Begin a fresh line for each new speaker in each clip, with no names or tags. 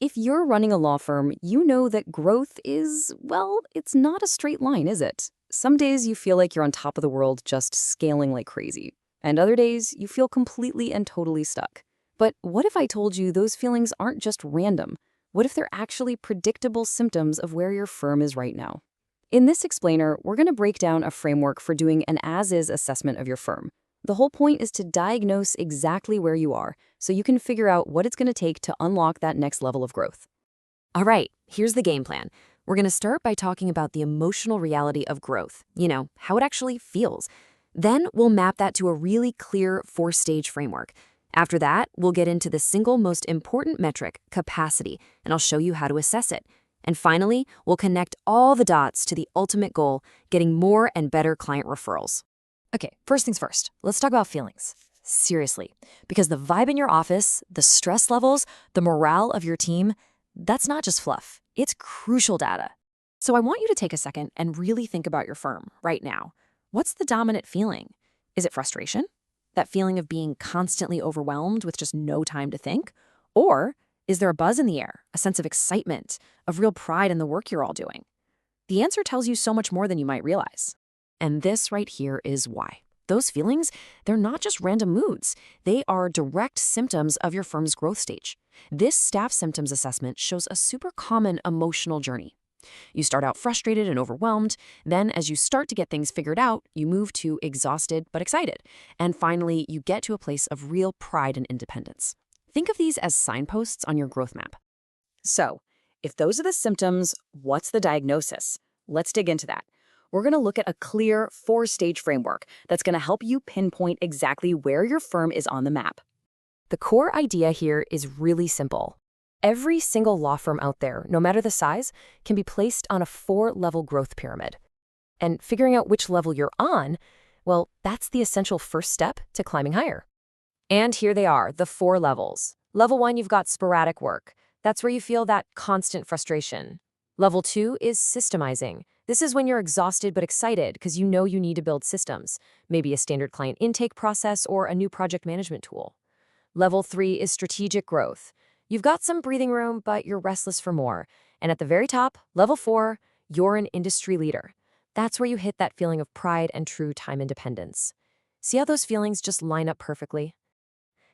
If you're running a law firm, you know that growth is, well, it's not a straight line, is it? Some days you feel like you're on top of the world just scaling like crazy. And other days you feel completely and totally stuck. But what if I told you those feelings aren't just random? What if they're actually predictable symptoms of where your firm is right now? In this explainer, we're going to break down a framework for doing an as-is assessment of your firm. The whole point is to diagnose exactly where you are so you can figure out what it's going to take to unlock that next level of growth.
All right, here's the game plan. We're going to start by talking about the emotional reality of growth, how it actually feels. Then we'll map that to a really clear 4-stage framework. After that, we'll get into the single most important metric, capacity, and I'll show you how to assess it. And finally, we'll connect all the dots to the ultimate goal, getting more and better client referrals. Okay, first things first, let's talk about feelings. Seriously, because the vibe in your office, the stress levels, the morale of your team, that's not just fluff, it's crucial data. So I want you to take a second and really think about your firm right now. What's the dominant feeling? Is it frustration? That feeling of being constantly overwhelmed with just no time to think? Or is there a buzz in the air, a sense of excitement, of real pride in the work you're all doing? The answer tells you so much more than you might realize. And this right here is why. Those feelings, they're not just random moods. They are direct symptoms of your firm's growth stage. This staff symptoms assessment shows a super common emotional journey. You start out frustrated and overwhelmed. Then, as you start to get things figured out, you move to exhausted but excited. And finally, you get to a place of real pride and independence. Think of these as signposts on your growth map.
So, if those are the symptoms, what's the diagnosis? Let's dig into that. We're going to look at a clear 4-stage framework that's going to help you pinpoint exactly where your firm is on the map.
The core idea here is really simple. Every single law firm out there, no matter the size, can be placed on a 4-level growth pyramid. And figuring out which level you're on, well, that's the essential first step to climbing higher. And here they are, the 4 levels. Level 1, you've got sporadic work. That's where you feel that constant frustration. Level 2 is systemizing. This is when you're exhausted but excited because you know you need to build systems, maybe a standard client intake process or a new project management tool. Level 3 is strategic growth. You've got some breathing room, but you're restless for more. And at the very top, level 4, you're an industry leader. That's where you hit that feeling of pride and true time independence. See how those feelings just line up perfectly?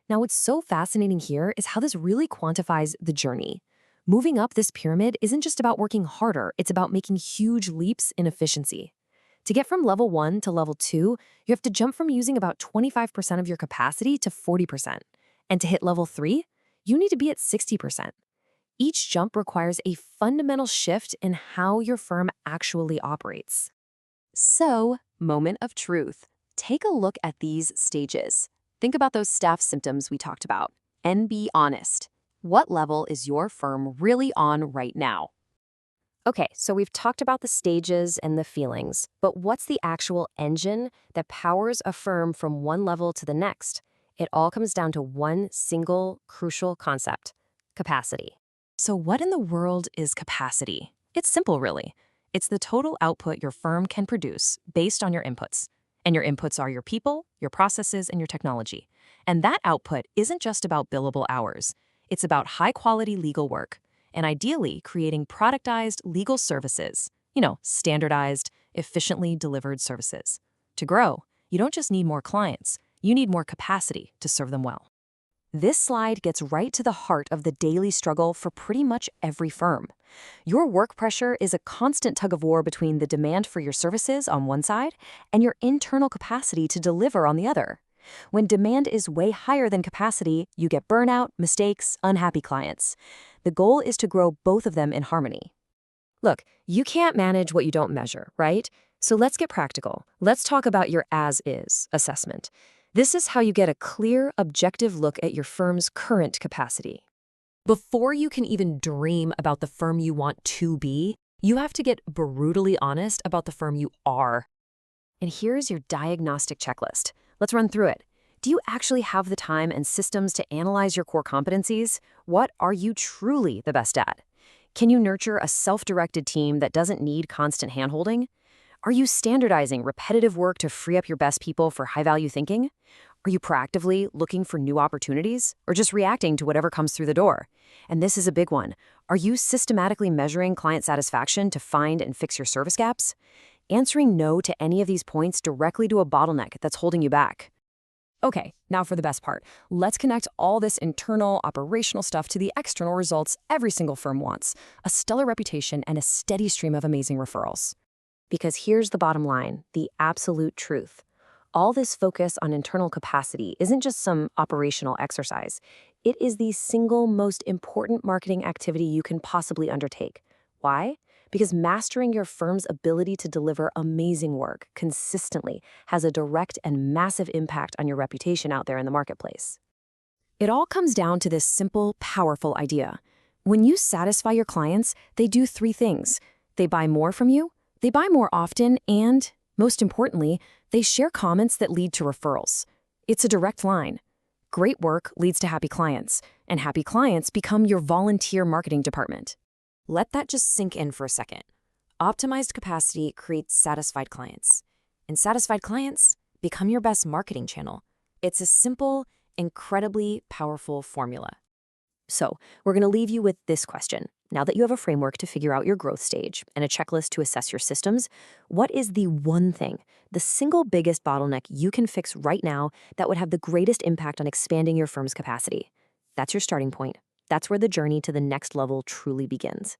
Now, what's so fascinating here is how this really quantifies the journey. Moving up this pyramid isn't just about working harder, it's about making huge leaps in efficiency. To get from level 1 to level 2, you have to jump from using about 25% of your capacity to 40%. And to hit level 3, you need to be at 60%. Each jump requires a fundamental shift in how your firm actually operates. So, moment of truth. Take a look at these stages. Think about those staff symptoms we talked about, and be honest. What level is your firm really on right now? Okay, so we've talked about the stages and the feelings, but what's the actual engine that powers a firm from one level to the next? It all comes down to one single crucial concept: capacity. So what in the world is capacity? It's simple, really. It's the total output your firm can produce based on your inputs. And your inputs are your people, your processes, and your technology. And that output isn't just about billable hours. It's about high-quality legal work, and ideally creating productized legal services, standardized, efficiently delivered services. To grow, you don't just need more clients, you need more capacity to serve them well. This slide gets right to the heart of the daily struggle for pretty much every firm. Your work pressure is a constant tug of war between the demand for your services on one side and your internal capacity to deliver on the other. When demand is way higher than capacity, you get burnout, mistakes, unhappy clients. The goal is to grow both of them in harmony. Look, you can't manage what you don't measure, right? So let's get practical. Let's talk about your as-is assessment. This is how you get a clear, objective look at your firm's current capacity. Before you can even dream about the firm you want to be, you have to get brutally honest about the firm you are. And here's your diagnostic checklist. Let's run through it. Do you actually have the time and systems to analyze your core competencies? What are you truly the best at? Can you nurture a self-directed team that doesn't need constant handholding? Are you standardizing repetitive work to free up your best people for high-value thinking?
Are you proactively looking for new opportunities or just reacting to whatever comes through the door? And this is a big one. Are you systematically measuring client satisfaction to find and fix your service gaps? Answering no to any of these points directly to a bottleneck that's holding you back. Okay, now for the best part. Let's connect all this internal, operational stuff to the external results every single firm wants: a stellar reputation and a steady stream of amazing referrals. Because here's the bottom line, the absolute truth. All this focus on internal capacity isn't just some operational exercise. It is the single most important marketing activity you can possibly undertake. Why? Because mastering your firm's ability to deliver amazing work consistently has a direct and massive impact on your reputation out there in the marketplace. It all comes down to this simple, powerful idea. When you satisfy your clients, they do three things. They buy more from you, they buy more often, and, most importantly, they share comments that lead to referrals. It's a direct line. Great work leads to happy clients, and happy clients become your volunteer marketing department. Let that just sink in for a second. Optimized capacity creates satisfied clients, and satisfied clients become your best marketing channel. It's a simple, incredibly powerful formula. So, we're going to leave you with this question. Now that you have a framework to figure out your growth stage and a checklist to assess your systems, what is the one thing, the single biggest bottleneck you can fix right now that would have the greatest impact on expanding your firm's capacity? That's your starting point. That's where the journey to the next level truly begins.